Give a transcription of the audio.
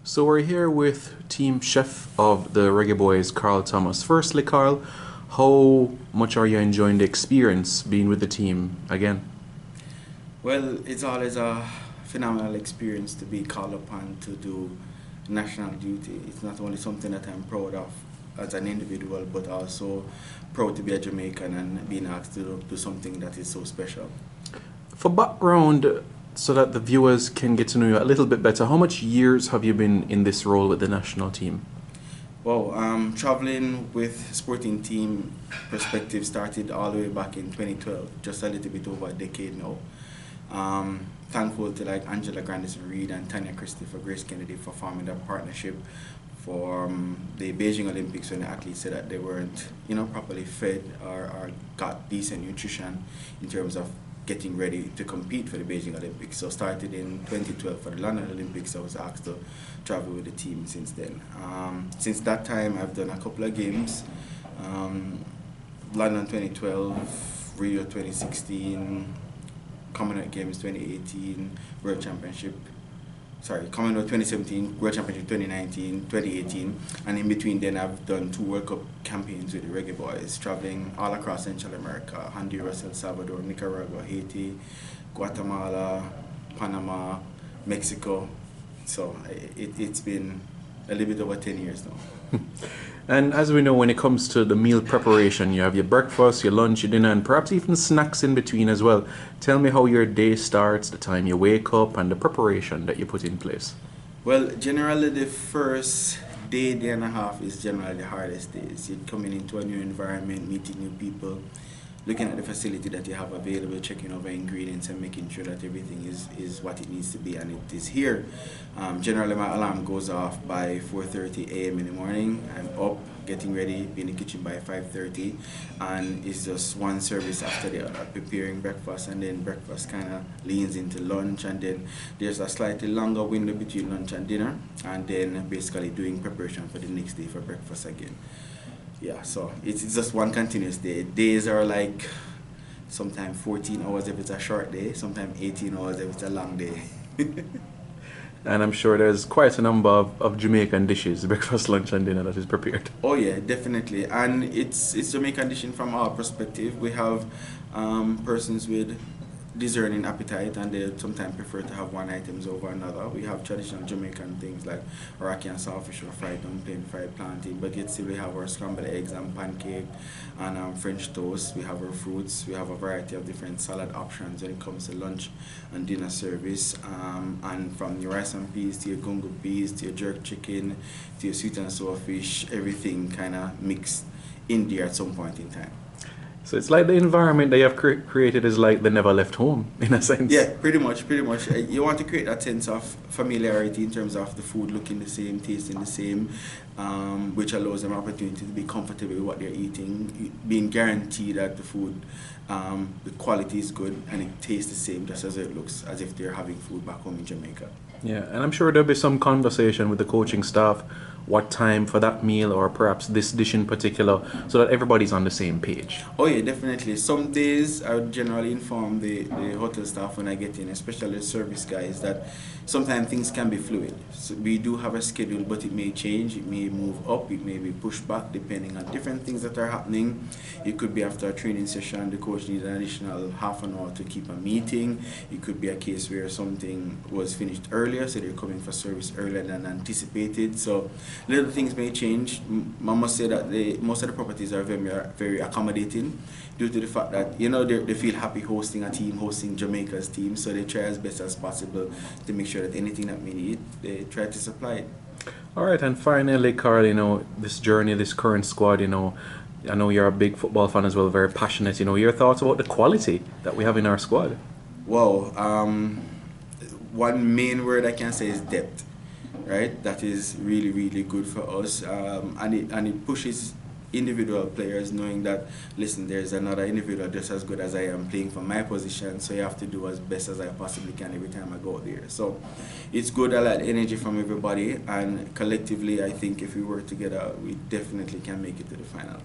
So we're here with team chef of the Reggae Boys, Karl Thomas. Firstly, Karl, how much are you enjoying the experience being with the team again? Well, it's always a phenomenal experience to be called upon to do national duty. It's not only something that I'm proud of as an individual, but also proud to be a Jamaican and being asked to do something that is so special. For background, so that the viewers can get to know you a little bit better, how much years have you been in this role with the national team? Well, traveling with sporting team perspective started all the way back in 2012, just a little bit over a decade now. Thankful to like Angela Grandison Reed and Tanya Christie for Grace Kennedy for forming that partnership for the Beijing Olympics when the athletes said that they weren't, properly fed or got decent nutrition in terms of getting ready to compete for the Beijing Olympics. So started in 2012 for the London Olympics. I was asked to travel with the team since then. Since that time, I've done a couple of games. London 2012, Rio 2016, Commonwealth Games 2018, World Championship. Sorry, Commonwealth 2017, World Championship 2019, 2018, and in between then I've done 2 World Cup campaigns with the Reggae Boys, traveling all across Central America, Honduras, El Salvador, Nicaragua, Haiti, Guatemala, Panama, Mexico. So it's been a little bit over 10 years now. And as we know, when it comes to the meal preparation, you have your breakfast, your lunch, your dinner, and perhaps even snacks in between as well. Tell me how your day starts, the time you wake up, and the preparation that you put in place. Well, generally the first day and a half is generally the hardest days. You're coming into a new environment, meeting new people, looking at the facility that you have available, checking over ingredients and making sure that everything is what it needs to be and it is here. Generally my alarm goes off by 4:30 a.m. in the morning. I'm up, getting ready, be in the kitchen by 5:30, and it's just one service after the other, preparing breakfast, and then breakfast kind of leans into lunch, and then there's a slightly longer window between lunch and dinner, and then basically doing preparation for the next day for breakfast again. Yeah, so it's just one continuous day. Days are like sometimes 14 hours if it's a short day, sometimes 18 hours if it's a long day. And I'm sure there's quite a number of Jamaican dishes, breakfast, lunch, and dinner that is prepared. Oh yeah, definitely, and it's Jamaican dish from our perspective. We have persons with discerning appetite, and they sometimes prefer to have one items over another. We have traditional Jamaican things like Iraqi and saltfish or fried dumpling, fried plantain, but yet still we have our scrambled eggs and pancake and French toast. We have our fruits. We have a variety of different salad options when it comes to lunch and dinner service. And from your rice and peas to your gungo peas to your jerk chicken to your sweet and sour fish, everything kind of mixed in there at some point in time. So it's like the environment that you have created is like they never left home, in a sense. Yeah, pretty much, pretty much. You want to create that sense of familiarity in terms of the food looking the same, tasting the same, which allows them opportunity to be comfortable with what they're eating, being guaranteed that the food, the quality is good and it tastes the same just as it looks, as if they're having food back home in Jamaica. Yeah, and I'm sure there'll be some conversation with the coaching staff, what time for that meal or perhaps this dish in particular, so that everybody's on the same page. Oh yeah, definitely. Some days I would generally inform the hotel staff when I get in, especially the service guys, that sometimes things can be fluid. So we do have a schedule, but it may change, it may move up, it may be pushed back depending on different things that are happening. It could be after a training session, the coach needs an additional half an hour to keep a meeting. It could be a case where something was finished earlier, so they're coming for service earlier than anticipated. So little things may change. I must say that most of the properties are very accommodating due to the fact that they feel happy hosting a team, hosting Jamaica's team, so they try as best as possible to make sure that anything that we need, they try to supply it. All right, and finally, Carl, this journey, this current squad, I know you're a big football fan as well, very passionate. Your thoughts about the quality that we have in our squad? Wow, one main word I can say is depth. Right, that is really, really good for us, and it pushes individual players knowing that, listen, there's another individual just as good as I am playing for my position, so you have to do as best as I possibly can every time I go there. So it's good. I like the energy from everybody, and collectively I think if we work together we definitely can make it to the finals.